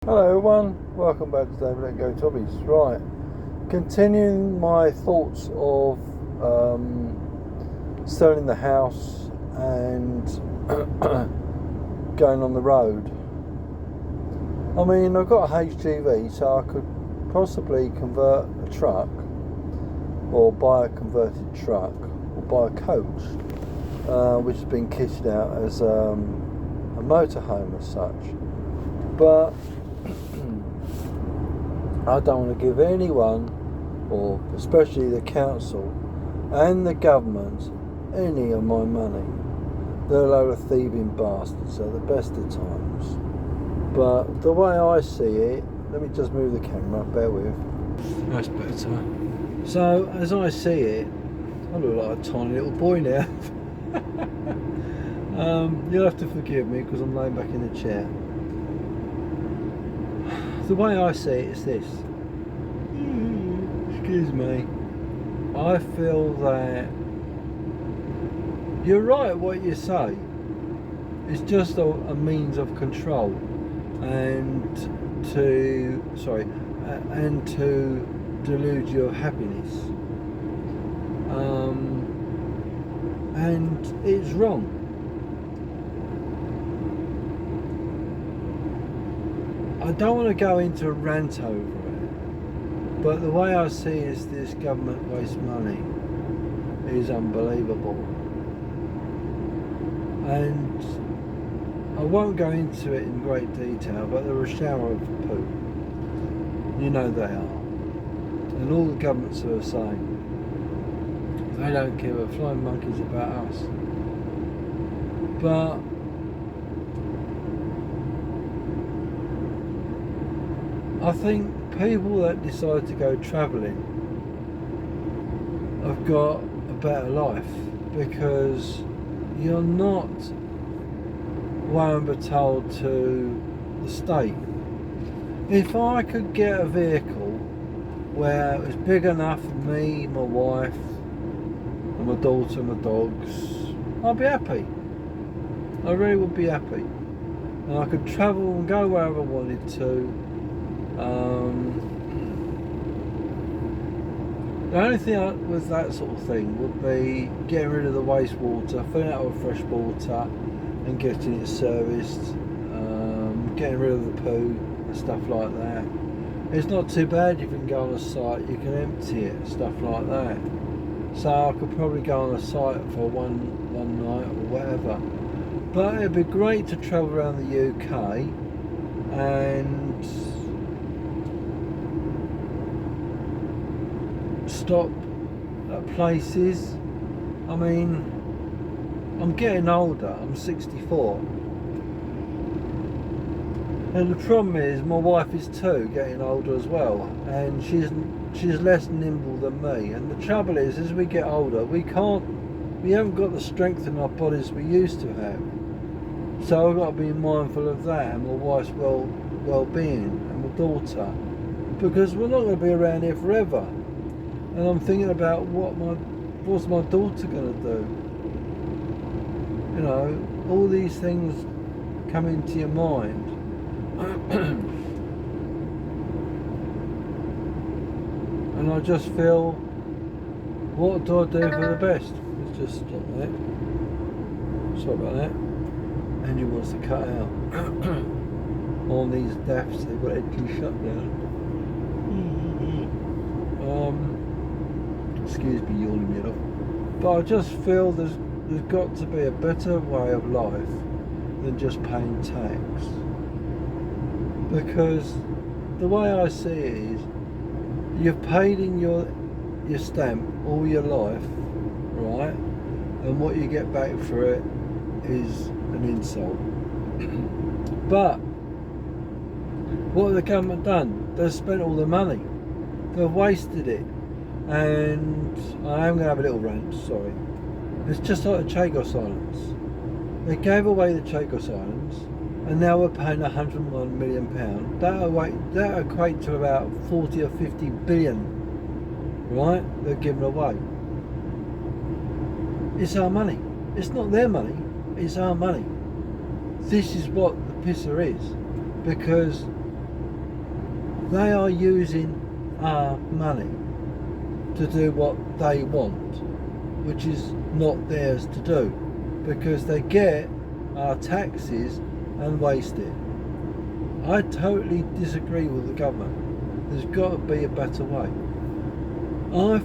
Hello everyone, welcome back to David Let Go Topics. Right, continuing my thoughts of selling the house and going on the road. I mean, I've got a HGV, so I could possibly convert a truck or buy a converted truck or buy a coach, which has been kitted out as a motorhome as such. But I don't want to give anyone, or especially the council and the government, any of my money. They're a load of thieving bastards at the best of times. But the way I see it, let me just move the camera, bear with. That's better. So, as I see it, I look like a tiny little boy now. You'll have to forgive me because I'm laying back in the chair. The way I see it is this. Excuse me. I feel that you're right what you say. It's just a means of control and to delude you of happiness. And it's wrong. I don't want to go into a rant over it, but the way I see is this government waste money is unbelievable. And I won't go into it in great detail, but they're a shower of poo. You know they are. And all the governments are the same. They don't give a flying monkeys about us. But I think people that decide to go travelling have got a better life because you're not wound but told to the state. If I could get a vehicle where it was big enough for me, my wife, and my daughter and my dogs, I'd be happy. I really would be happy. And I could travel and go wherever I wanted to. The only thing with that sort of thing would be getting rid of the wastewater, filling it with fresh water and getting it serviced, getting rid of the poo and stuff like that. It's not too bad. You can go on a site, you can empty it, stuff like that. So I could probably go on a site for one night or whatever. But it'd be great to travel around the UK and stop at places. I mean, I'm getting older, I'm 64, and the problem is my wife is too, getting older as well, and she's less nimble than me. And the trouble is, as we get older, we haven't got the strength in our bodies we used to have. So I've got to be mindful of that and my wife's well-being and my daughter, because we're not going to be around here forever. And I'm thinking about what's my daughter going to do? You know, all these things come into your mind. And I just feel, what do I do for the best? Let's just stop that. Sorry about that. Andrew wants to cut out. All these daffs, they've got everything shut down. Excuse me yawning it off. But I just feel there's got to be a better way of life than just paying tax. Because the way I see it is, you've paid in your stamp all your life, right? And what you get back for it is an insult. But what have the government done? They've spent all the money. They've wasted it. And I am going to have a little rant, sorry. It's just like the Chagos Islands. They gave away the Chagos Islands, and now we're paying £101 million. That equates to about 40 or 50 billion, right? They're giving away. It's our money. It's not their money, it's our money. This is what the pisser is, because They are using our money to do what they want, which is not theirs to do, because they get our taxes and waste it. I totally disagree with the government. There's got to be a better way. I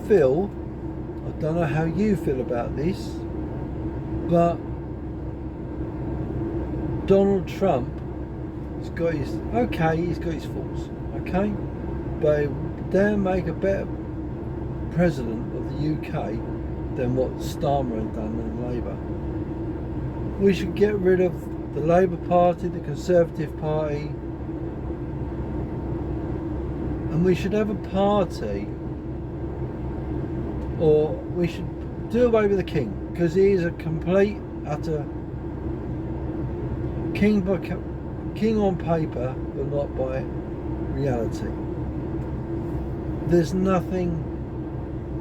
don't know how you feel about this, but Donald Trump he's got his faults, okay? But he dare make a better president of the UK than what Starmer had done in Labour. We should get rid of the Labour Party, the Conservative Party, and we should have a party, or we should do away with the King, because he is a complete, utter king on paper, but not by reality. There's nothing,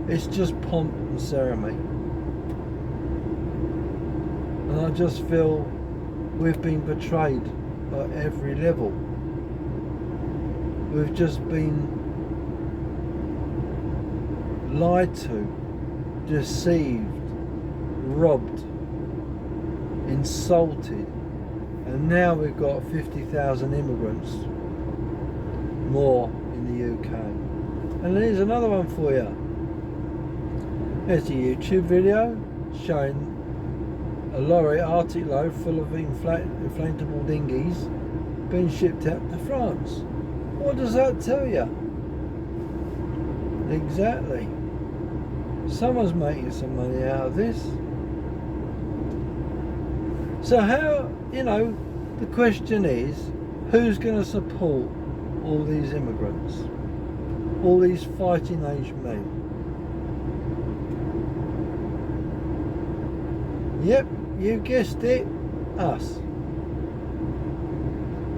it's just pomp and ceremony. And I just feel we've been betrayed at every level. We've just been lied to, deceived, robbed, insulted, and now we've got 50,000 immigrants more in the UK. And here's another one for you. There's a YouTube video showing a lorry, Arctic load full of inflatable dinghies being shipped out to France. What does that tell you? Exactly. Someone's making some money out of this. So how, the question is, who's going to support all these immigrants? All these fighting age men? Yep, you guessed it, us.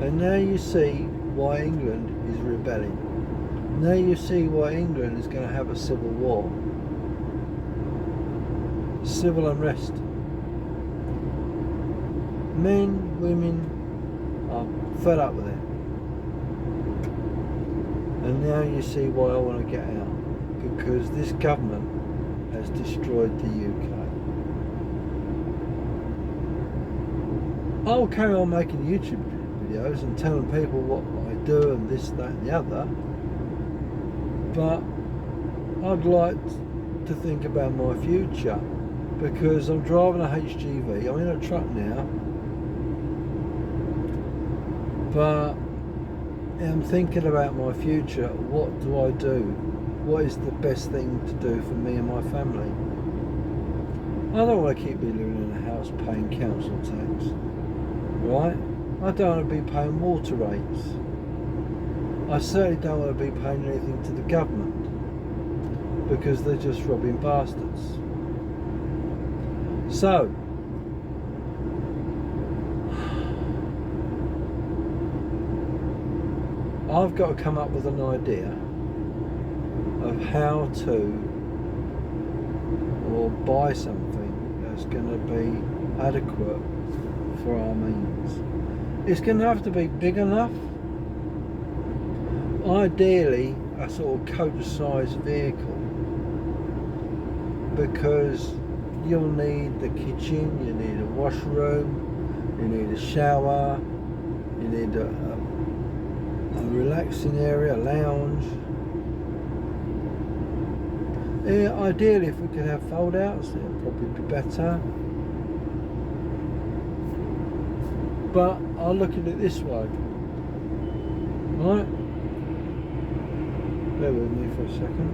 And now you see why England is rebelling. Now you see why England is going to have a civil war. Civil unrest. Men, women are fed up with it. And now you see why I want to get out. Because this government has destroyed the UK. I'll carry on making YouTube videos and telling people what I do and this, that and the other, but I'd like to think about my future, because I'm driving a HGV, I'm in a truck now, but I'm thinking about my future. What do I do? What is the best thing to do for me and my family? I don't want to keep living in a house paying council tax. Right? I don't want to be paying water rates. I certainly don't want to be paying anything to the government, because they're just robbing bastards. So, I've got to come up with an idea of how to, or buy something that's going to be adequate for our means. It's going to have to be big enough. Ideally, a sort of coach-sized vehicle, because you'll need the kitchen, you need a washroom, you need a shower, you need a relaxing area, a lounge. Yeah, ideally, if we could have fold-outs, it would probably be better. But I'll look at it this way, right? Bear with me for a second.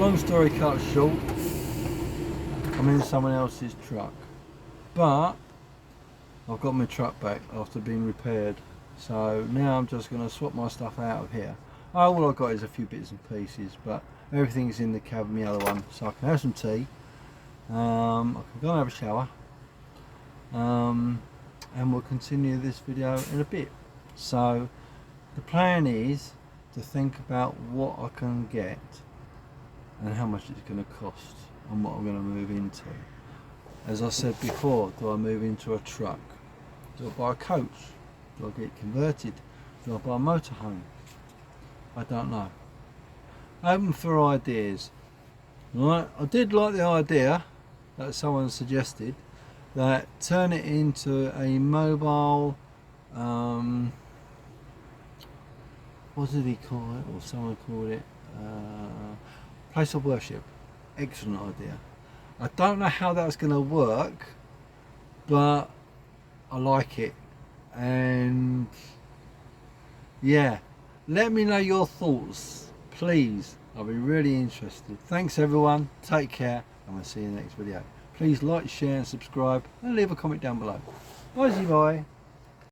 Long story cut short, I'm in someone else's truck, but I've got my truck back after being repaired, so now I'm just going to swap my stuff out of here. All I've got is a few bits and pieces, but everything's in the cab of the other one, so I can have some tea, I can go and have a shower, and we'll continue this video in a bit. So the plan is to think about what I can get and how much it's going to cost and what I'm going to move into. As I said before, do I move into a truck? Do I buy a coach? Do I get converted? Do I buy a motorhome? I don't know. Open for ideas. Right, I did like the idea that someone suggested that turn it into a mobile, what did he call it, or someone called it, place of worship. Excellent idea. I don't know how that's going to work, but I like it. And yeah, let me know your thoughts, please. I'll be really interested. Thanks everyone, take care, and we'll see you in the next video. Please like, share and subscribe, and leave a comment down below. Bye bye.